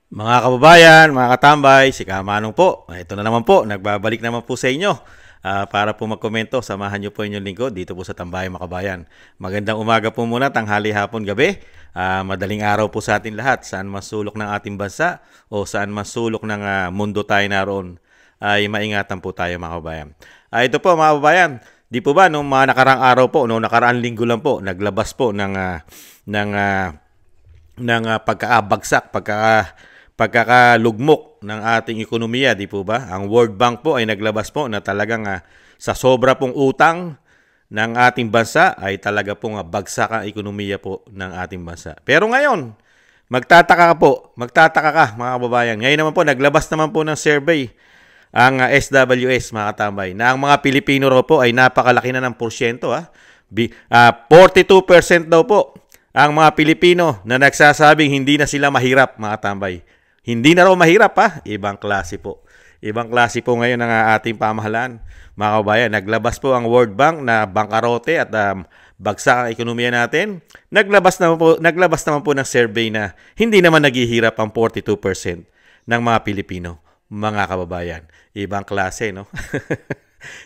Mga kababayan, mga katambay, si Kamanong po. Ito na naman po, nagbabalik naman po sa inyo para po magkomento. Samahan niyo po inyong lingkod dito po sa Tambayan Makabayan. Magandang umaga po muna, tanghali, hapon, gabi. Madaling araw po sa atin lahat. Saan masulok ng ating bansa o saan masulok ng mundo tayo naroon ay maingatan po tayo mga kababayan. Ito po mga kababayan, di po ba nung mga nakarang araw po, nung nakaraan linggo lang po, naglabas po ng pagkakabagsak, pagkakalugmok ng ating ekonomiya, di po ba? Ang World Bank po ay naglabas po na talagang sa sobra pong utang ng ating bansa ay talaga pong bagsak ang ekonomiya po ng ating bansa. Pero ngayon, magtataka ka mga kababayan. Ngayon naman po, naglabas naman po ng survey ang SWS mga katambay na ang mga Pilipino raw po ay napakalaki na ng porsyento. 42% daw po ang mga Pilipino na nagsasabing hindi na sila mahirap mga katambay. Hindi na raw mahirap Ibang klase po. Ibang klase po ngayon ang ating pamahalaan. Mga kabayan, naglabas po ang World Bank na bangkarote at bagsak ang ekonomiya natin. Naglabas naman po ng survey na hindi naman naghihirap ang 42% ng mga Pilipino. Mga kababayan, ibang klase, no?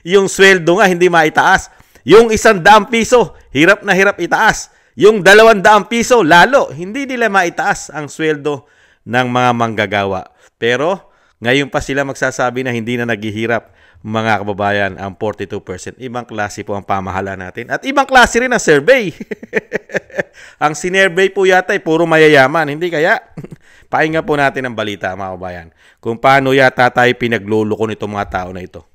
Yung sweldo nga hindi maitaas. Yung 100 piso, hirap na hirap itaas. Yung 200 piso, lalo, hindi nila maitaas ang sweldo ng mga manggagawa. Pero ngayon pa sila magsasabi na hindi na naghihirap, mga kababayan, ang 42%. Ibang klase po ang pamahalaan natin. At ibang klase rin ang survey. Ang sinervey po yata ay puro mayayaman. Hindi kaya? Pakinggan po natin ang balita, mga kababayan, kung paano yata tayo pinagluloko nitong mga tao na ito.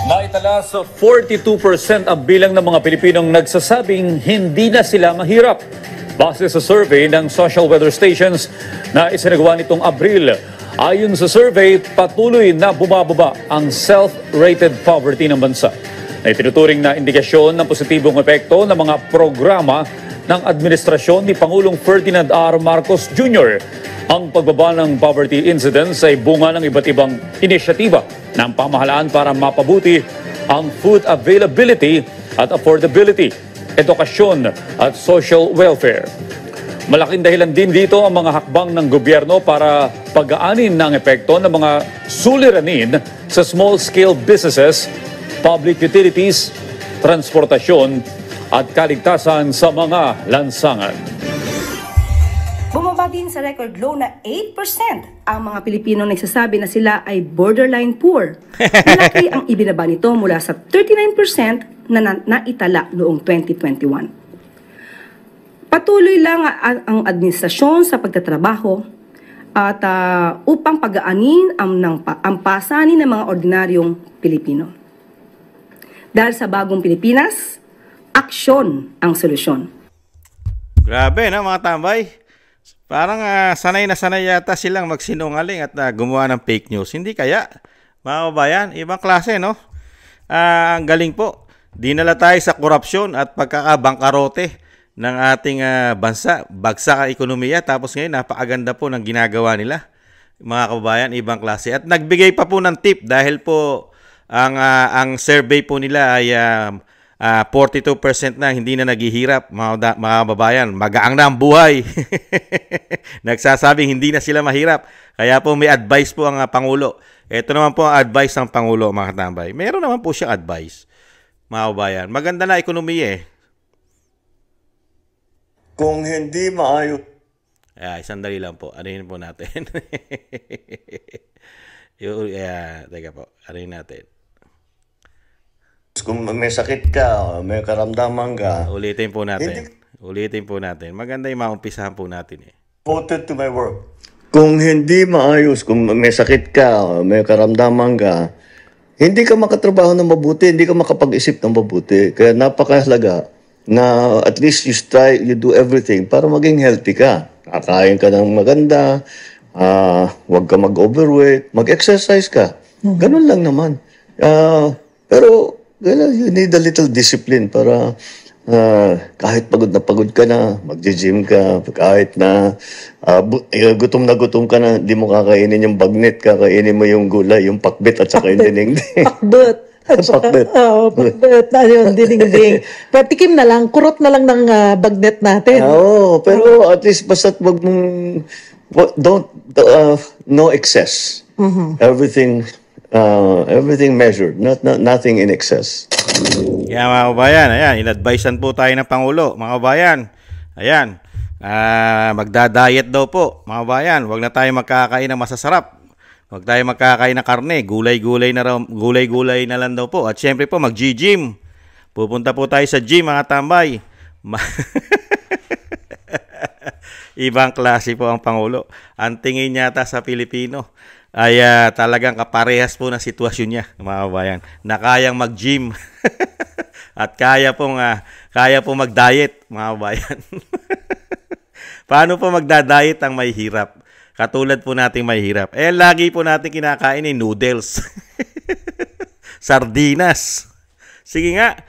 Naitala sa 42% ang bilang ng mga Pilipinong nagsasabing hindi na sila mahirap. Base sa survey ng Social Weather Stations na isinagawa nitong Abril. Ayon sa survey, patuloy na bumababa ang self-rated poverty ng bansa. Na itinuturing na indikasyon ng positibong epekto ng mga programa ng administrasyon ni Pangulong Ferdinand R. Marcos Jr. Ang pagbaba ng poverty incidence ay bunga ng iba't ibang inisyatiba ng pamahalaan para mapabuti ang food availability at affordability, edukasyon at social welfare. Malaking dahilan din dito ang mga hakbang ng gobyerno para pag-aanin ng epekto ng mga suliranin sa small-scale businesses, public utilities, transportasyon at kaligtasan sa mga lansangan. Bumaba din sa record low na 8% ang mga Pilipino nagsasabi na sila ay borderline poor. Malaki ang ibinaba nito mula sa 39% na naitala noong 2021. Patuloy lang ang administrasyon sa pagtatrabaho at upang pag-aanin ang pasanin ng mga ordinaryong Pilipino. Dahil sa bagong Pilipinas, aksyon ang solusyon. Grabe na mga tambay. Parang sanay na sanay yata silang magsinungaling at gumawa ng fake news. Hindi kaya, mga kababayan, ibang klase, no? Ang galing po. Dinala tayo sa korupsyon at pagkakabangkarote ng ating bansa. Bagsak ang ekonomiya. Tapos ngayon, napakaganda po ng ginagawa nila. Mga kababayan, ibang klase. At nagbigay pa po ng tip dahil po ang survey po nila ay 42% na hindi na naghihirap, mga kababayan. Magaang na ang buhay. Nagsasabing hindi na sila mahirap. Kaya po may advice po ang Pangulo. Ito naman po ang advice ng Pangulo, mga katambay. Meron naman po siyang advice, mga kababayan. Maganda na ekonomiya Kung hindi maayos. Sandali lang po. Anuhin po natin. Teka po. Anuhin natin. Kung may sakit ka, may karamdaman ka. Ulitin po natin. Maganda yung maumpisahan po natin Devoted to my work. Kung hindi maayos, kung may sakit ka, may karamdaman ka, hindi ka makatrabaho ng mabuti, hindi ka makapag-isip ng mabuti. Kaya napakahalaga na at least you do everything para maging healthy ka. Kakain ka ng maganda, huwag ka mag-overweight, mag-exercise ka. Ganun lang naman. Pero you need a little discipline para kahit pagod ka na, mag-gym ka, kahit na gutom ka na, di mo kakainin yung bagnet, kakainin mo yung gulay, yung pakbet at saka yung dinding-ding. Pakbet. Pakbet. Pakbet. Yun, dinding-ding. Patikim na lang, kurot na lang ng bagnet natin. Oo, pero at least basta't don't no excess. Everything everything measured, nothing in excess. Kaya mga kabayan, ayan, in-advisean po tayo ng Pangulo, mga kabayan. Ayan, magda-diet daw po, mga kabayan. Huwag na tayo magkakain ng masasarap. Huwag tayo magkakain ng karne, gulay-gulay na lang daw po. At syempre po, mag-gym. Pupunta po tayo sa gym, mga tambay. Ibang klase po ang Pangulo. Ang tingin yata sa Pilipino ay talagang kaparehas po na sitwasyon niya, mga kabayan, na kayang mag-gym at kaya pong mag-diet, mga kabayan. Paano po magda-diet ang may hirap? Katulad po nating may hirap. Lagi po natin kinakain noodles. Sardinas. Sige nga,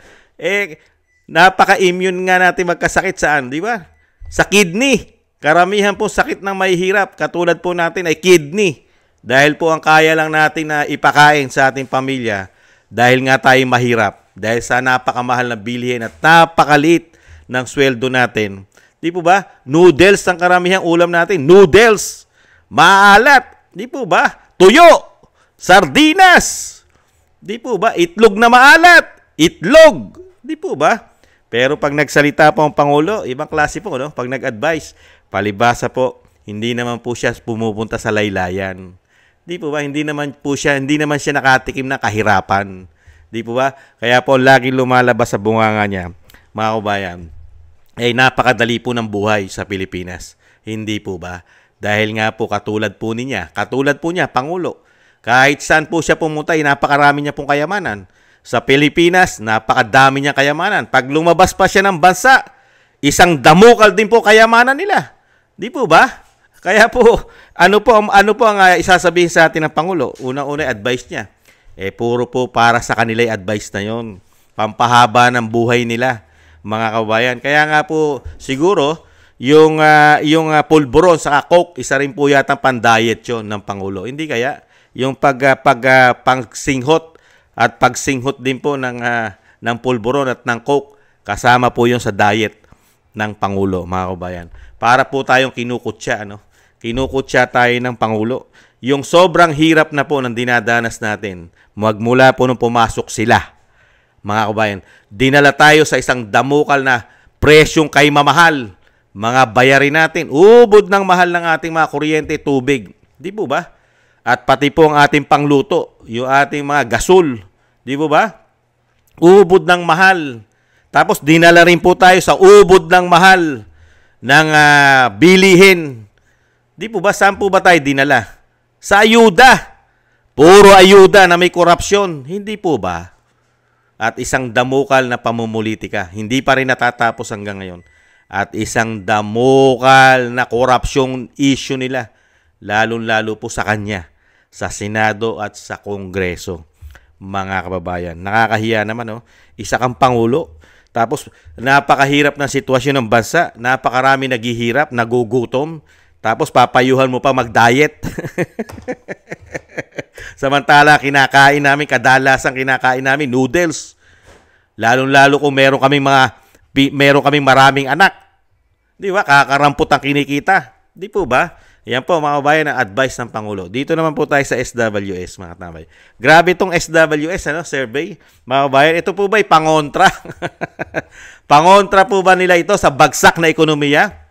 napaka-immune nga natin magkasakit saan, di ba? Sa kidney. Karamihan po sakit ng may hirap, katulad po natin ay kidney. Dahil po ang kaya lang natin na ipakain sa ating pamilya dahil nga tayo mahirap. Dahil sa napakamahal na bilihin at napakaliit ng sweldo natin. Di po ba? Noodles ang karamihang ulam natin. Noodles. Maalat. Di po ba? Tuyo. Sardinas. Di po ba? Itlog na maalat. Itlog. Di po ba? Pero pag nagsalita po ang Pangulo, ibang klase po, no? Pag nag-advise, palibasa po, hindi naman po siya pumupunta sa laylayan. Di po ba? Hindi naman siya nakatikim ng kahirapan. Di po ba? Kaya po laging lumalabas sa bunganga niya, mga kabayan, napakadali po ng buhay sa Pilipinas. Hindi po ba? Dahil nga po katulad po niya, Pangulo, kahit saan po siya pumunta, napakarami niya pong kayamanan. Sa Pilipinas, napakadami niya kayamanan. Pag lumabas pa siya ng bansa, isang damukal din po kayamanan nila. Di po ba? Kaya po, ano po ang isasabihin sa atin ng Pangulo? Una-una advice niya. Puro po para sa kanila advice na yon. Pampahaba ng buhay nila, mga kabayan. Kaya nga po, siguro, yung pulburon sa Coke, isa rin po yata pang-diet yon ng Pangulo. Hindi kaya? Yung pagsinghot at pagsinghot din po ng pulburon at ng Coke, kasama po yon sa diet ng Pangulo, mga kabayan. Para po tayong kinukutya, Kinukutya tayo ng Pangulo. Yung sobrang hirap na po ng dinadanas natin, magmula po nung pumasok sila, mga kabayan, dinala tayo sa isang damukal na presyong kay mamahal. Mga bayarin natin, ubod ng mahal ng ating mga kuryente, tubig. Di po ba? At pati po ang ating pangluto, yung ating mga gasol. Di po ba? Ubod ng mahal. Tapos dinala rin po tayo sa ubod ng mahal ng bilihin. Di po ba? Saan po ba tayo dinala? Sa ayuda. Puro ayuda na may korupsyon. Hindi po ba? At isang damukal na pamumulitika. Hindi pa rin natatapos hanggang ngayon. At isang damukal na korupsyong issue nila. Lalong-lalo po sa kanya. Sa Senado at sa Kongreso. Mga kababayan. Nakakahiya naman, Isa kang Pangulo. Tapos, napakahirap ng sitwasyon ng bansa. Napakarami naghihirap, nagugutom. Tapos papayuhan mo pa mag-diet. Samantala, kadalasang kinakain namin noodles. Lalong-lalo kung meron kaming maraming anak. Di ba? Kakarampot ang kinikita. Di po ba? Yan po, mga kabayan, ang advice ng Pangulo. Dito naman po tayo sa SWS, mga tambay. Grabe itong SWS, survey. Mga kabayan, ito po ba'y pangontra? Pangontra po ba nila ito sa bagsak na ekonomiya?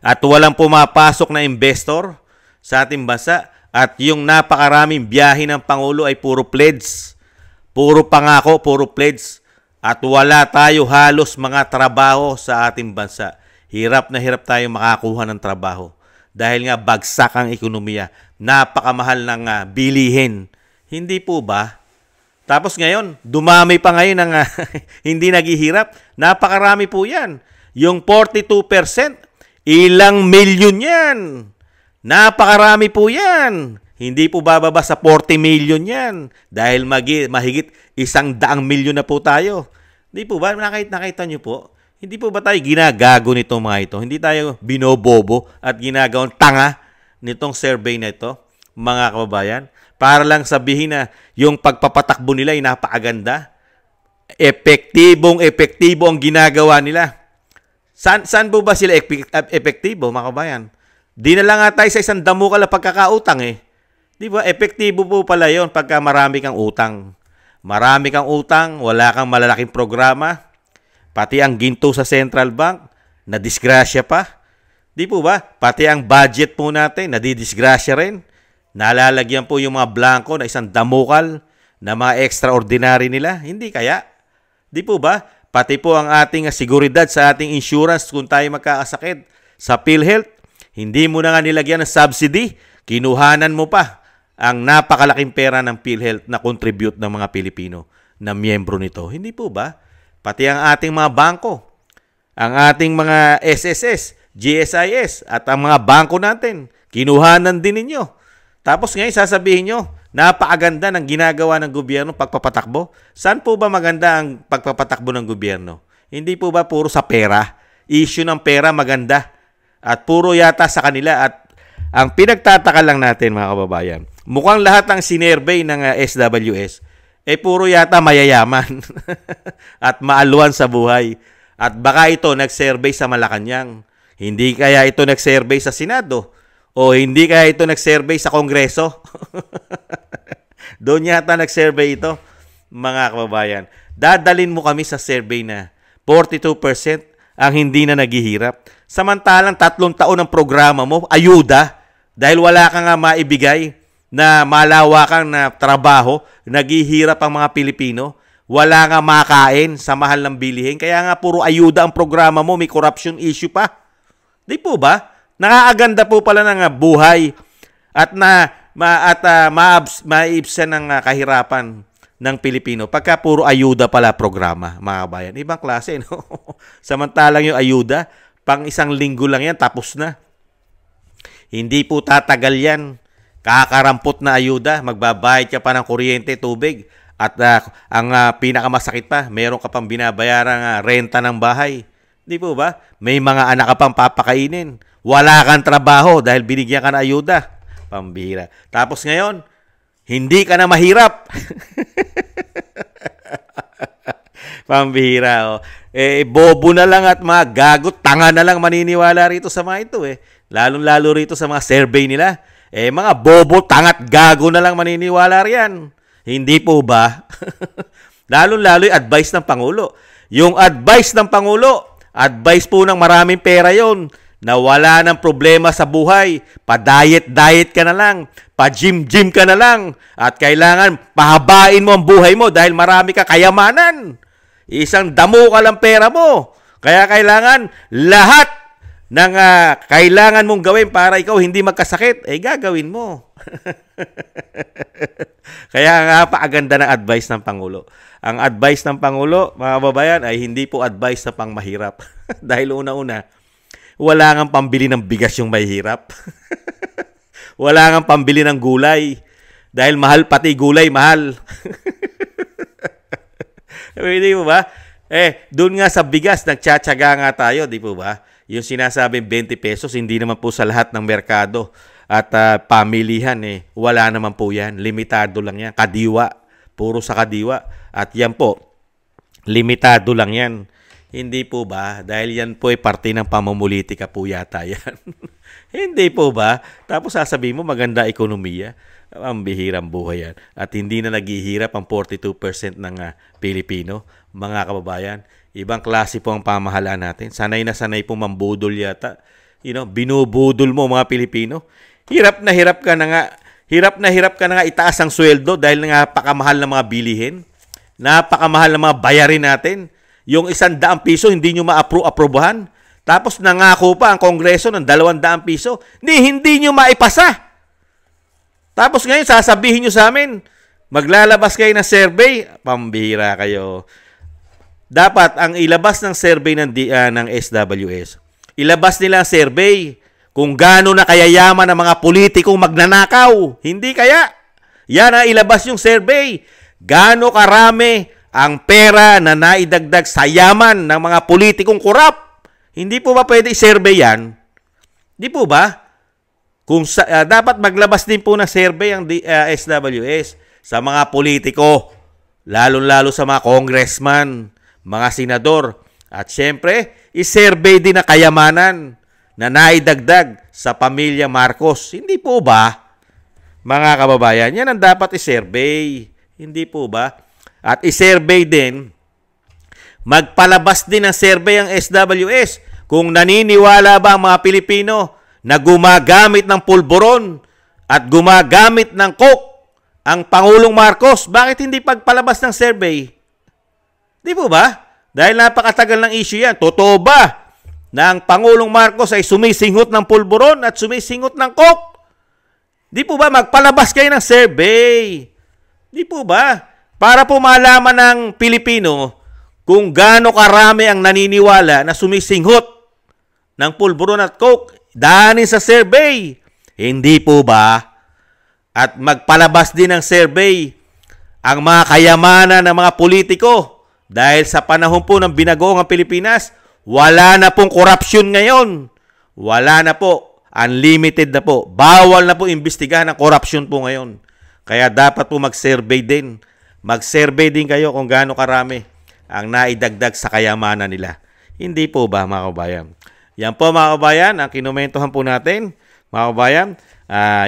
At walang pumapasok na investor sa ating bansa. At yung napakaraming biyahe ng Pangulo ay puro pledge. Puro pangako, puro pledge. At wala tayo halos mga trabaho sa ating bansa. Hirap na hirap tayo makakuha ng trabaho. Dahil nga bagsak ang ekonomiya. Napakamahal ng bilihin. Hindi po ba? Tapos ngayon, dumami pa ngayon ng hindi naghihirap. Napakarami po yan. Yung 42%, ilang milyon yan. Napakarami po yan. Hindi po bababa sa 40 million yan. Dahil mahigit 100 milyon na po tayo. Hindi po ba? Nakita nyo po? Hindi po ba tayo ginagago nito mga ito? Hindi tayo binobobo at ginagawang tanga nitong survey na ito, mga kababayan? Para lang sabihin na yung pagpapatakbo nila ay napakaganda. Epektibo ang ginagawa nila. Saan po ba sila epektibo, mga kabayan? Di na lang nga tayo sa isang damukal na pagkakautang eh. Di ba? Epektibo po pala yon pagka marami kang utang. Marami kang utang, wala kang malalaking programa, pati ang ginto sa central bank, nadisgrasya pa. Di po ba? Pati ang budget po natin, nadidisgrasya rin. Nalalagyan po yung mga blanco na isang damukal na mga extraordinary nila. Hindi kaya? Di po ba? Pati po ang ating seguridad sa ating insurance kung tayo magkakasakit sa PhilHealth. Hindi mo na nga nilagyan ng subsidy, kinuhanan mo pa ang napakalaking pera ng PhilHealth na contribute ng mga Pilipino na miyembro nito. Hindi po ba? Pati ang ating mga bangko, ang ating mga SSS, GSIS at ang mga bangko natin, kinuhanan din ninyo. Tapos ngayon sasabihin nyo, napakaganda ng ginagawa ng gobyerno pagpapatakbo. Saan po ba maganda ang pagpapatakbo ng gobyerno? Hindi po ba puro sa pera? Issue ng pera maganda. At puro yata sa kanila. At ang pinagtataka lang natin mga kababayan, mukhang lahat ng sinervey ng SWS, puro yata mayayaman at maaluan sa buhay. At baka ito nag-survey sa Malacanang. Hindi kaya ito nag-survey sa Senado. O hindi kaya ito nag-survey sa Kongreso. Doon yata nag-survey ito, mga kababayan. Dadalin mo kami sa survey na 42% ang hindi na naghihirap. Samantalang 3 taon ng programa mo, ayuda, dahil wala ka nga maibigay na malawakang na trabaho, naghihirap ang mga Pilipino, wala nga makain sa mahal ng bilihin, kaya nga puro ayuda ang programa mo, may corruption issue pa. Di po ba? Nakakaganda po pala ng buhay at maibsan ng kahirapan ng Pilipino pagka puro ayuda pala programa, mga kabayan. Ibang klase, no? Samantalang yung ayuda, pang 1 linggo lang yan, tapos na. Hindi po tatagal yan. Kakarampot na ayuda, magbabayad ka pa ng kuryente, tubig, at ang pinakamasakit pa, meron ka pang binabayarang renta ng bahay. Di po ba? May mga anak ka pang papakainin. Wala kang trabaho dahil binigyan ka ng ayuda. Pambihira. Tapos ngayon, hindi ka na mahirap. Pambihira. Oh. Bobo na lang at mga gagot, tanga na lang maniniwala rito sa mga ito. Lalo-lalo rito sa mga survey nila. Mga bobo, tangat, gago na lang maniniwala riyan. Hindi po ba? Lalo-lalo yung advice ng Pangulo. Yung advice ng Pangulo, advice po ng maraming pera yon, na wala ng problema sa buhay. Pa-diet-diet ka na lang. Pa-gym-gym ka na lang. At kailangan pahabain mo ang buhay mo dahil marami ka kayamanan. Isang damo ka lang pera mo. Kaya kailangan lahat ng kailangan mong gawin para ikaw hindi magkasakit, gagawin mo. Kaya nga paaganda ng advice ng Pangulo. Ang advice ng Pangulo, mga babayan, ay hindi po advice na pang mahirap. Dahil una-una, wala ngang pambili ng bigas yung mahihirap. Wala ngang pambili ng gulay. Dahil mahal, pati gulay mahal. Di po ba? Doon nga sa bigas, nagtsatsaga nga tayo, di po ba? Yung sinasabing 20 pesos, hindi naman po sa lahat ng merkado at pamilihan, wala naman po yan. Limitado lang yan. Kadiwa. Puro sa kadiwa. At yan po, limitado lang yan. Hindi po ba? Dahil yan po ay parte ng pamumulitika po yata yan. Hindi po ba? Tapos sasabihin mo maganda ekonomiya. Ang bihirang buhay yan. At hindi na naghihirap ang 42% ng Pilipino. Mga kababayan, ibang klase po ang pamahalaan natin. Sanay na sanay po mambudol yata. Binubudol mo mga Pilipino. Hirap na hirap ka na nga. Hirap na hirap ka na nga itaas ang sweldo dahil nga napakamahal ng mga bilihin. Napakamahal ng mga bayarin natin. Yung 100 piso, hindi nyo ma-aprobahan. Tapos nangako pa ang Kongreso ng 200 piso. Hindi nyo maipasa. Tapos ngayon, sasabihin nyo sa amin, maglalabas kayo ng survey. Pambihira kayo. Dapat, ang ilabas ng survey ng SWS, ilabas nila ang survey kung gaano na kayayaman ang mga politikong magnanakaw. Hindi kaya. Yan ang ilabas yung survey. Gaano karami ang pera na naidagdag sa yaman ng mga politikong korap. Hindi po ba pwede i-survey yan? Hindi po ba? Dapat maglabas din po ng survey ang SWS sa mga politiko, lalo-lalo sa mga congressman, mga senador. At syempre, i-survey din na kayamanan na naidagdag sa pamilya Marcos. Hindi po ba, mga kababayan? Yan ang dapat i-survey. Hindi po ba? At i-survey din, magpalabas din ng survey ang SWS kung naniniwala ba ang mga Pilipino na gumagamit ng pulburon at gumagamit ng coke ang Pangulong Marcos. Bakit hindi pagpalabas ng survey? Di po ba? Dahil napakatagal ng issue yan. Totoo ba na ang Pangulong Marcos ay sumisinghot ng pulburon at sumisinghot ng coke? Di po ba magpalabas kayo ng survey? Di po ba? Para po malaman ng Pilipino kung gaano karami ang naniniwala na sumisinghot ng pulburon at coke. Daanin sa survey. Hindi po ba? At magpalabas din ng survey ang mga kayamanan ng mga politiko. Dahil sa panahon po ng binagoong ang Pilipinas, wala na pong korupsyon ngayon. Wala na po. Unlimited na po. Bawal na po imbestigahan ang korupsyon po ngayon. Kaya dapat po mag-survey din. Mag-survey din kayo kung gaano karami ang naidagdag sa kayamanan nila. Hindi po ba, mga kabayan? Yan po, mga kabayan, ang kinumentohan po natin. Mga kabayan,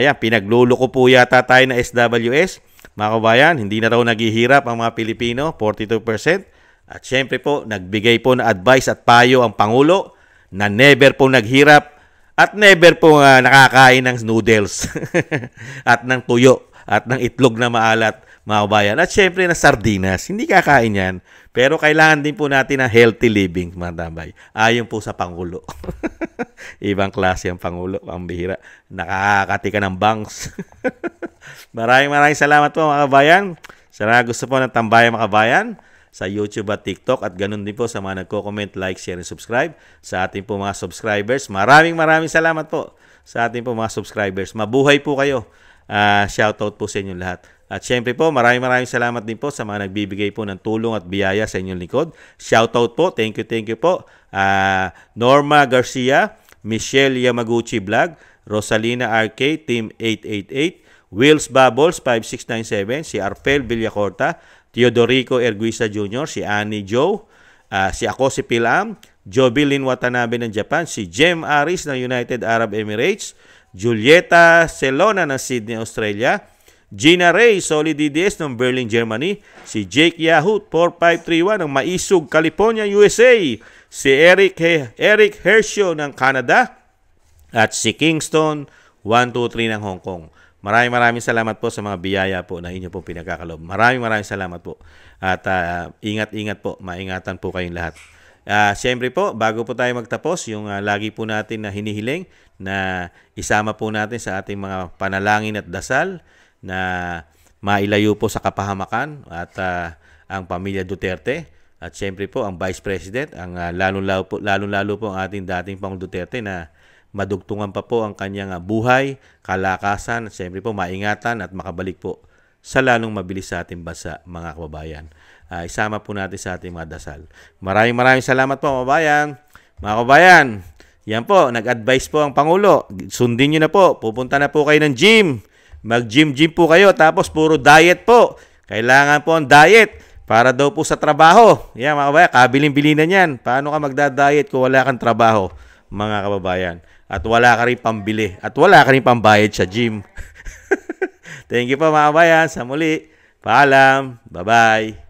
yan, pinagluluko po yata tayo na SWS. Mga kabayan, hindi na raw naghihirap ang mga Pilipino, 42%. At syempre po, nagbigay po na advice at payo ang Pangulo na never po naghirap at never po nakakain ng noodles at ng tuyo at ng itlog na maalat, mga kabayan. At syempre na sardinas, hindi kakain yan. Pero kailangan din po natin ng healthy living, mga tambay. Ayon po sa Pangulo. Ibang klase ang Pangulo, ang bihira. Nakakati ka ng bangs. maraming salamat po, mga kabayan. Sana gusto po ng tambayan, mga kabayan, sa YouTube at TikTok, at ganun din po sa mga nagko-comment, like, share, and subscribe sa ating po mga subscribers. Maraming salamat po sa ating po mga subscribers. Mabuhay po kayo. Shoutout po sa inyong lahat. At syempre po, maraming salamat din po sa mga nagbibigay po ng tulong at biyaya sa inyong likod. Shoutout po. Thank you po. Norma Garcia, Michelle Yamaguchi Vlog, Rosalina RK, Team 888, Wills Bubbles 5697, si Arfel Villacorta, Teodorico Erguisa Jr., si Annie Joe, si ako si Pilam, Jobilin Watanabe ng Japan, si Jem Aris ng United Arab Emirates, Julieta Celona ng Sydney, Australia, Gina Ray Solidides ng Berlin, Germany, si Jake Yahoo 4531 ng Maisug, California, USA, si Eric Hershio ng Canada, at si Kingston 123 ng Hong Kong. Maraming salamat po sa mga biyaya po na inyo pong pinagkakalob. Maraming salamat po. At ingat-ingat po. Maingatan po kayong lahat. Siyempre po, bago po tayo magtapos, yung lagi po natin na hinihiling na isama po natin sa ating mga panalangin at dasal na mailayo po sa kapahamakan at ang pamilya Duterte. At siyempre po, ang Vice President, ang lalong-lalo po ang ating dating Pangulong Duterte na madugtungan pa po ang kanyang buhay, kalakasan, at siyempre po maingatan at makabalik po sa lalong mabilis sa ating bansa, mga kababayan. Isama po natin sa ating mga dasal. Maraming salamat po, kababayan. Mga kababayan, yan po, nag-advise po ang Pangulo. Sundin nyo na po, pupunta na po kayo ng gym. Mag-gym po kayo, tapos puro diet po. Kailangan po ang diet para daw po sa trabaho. Yan, mga kababayan, kabiling-bilin na yan. Paano ka magda-diet kung wala kang trabaho, mga kababayan? At wala ka rin pambili. At wala ka rin pambayad sa gym. Thank you po, mga kabayan. Sa muli. Paalam. Bye-bye.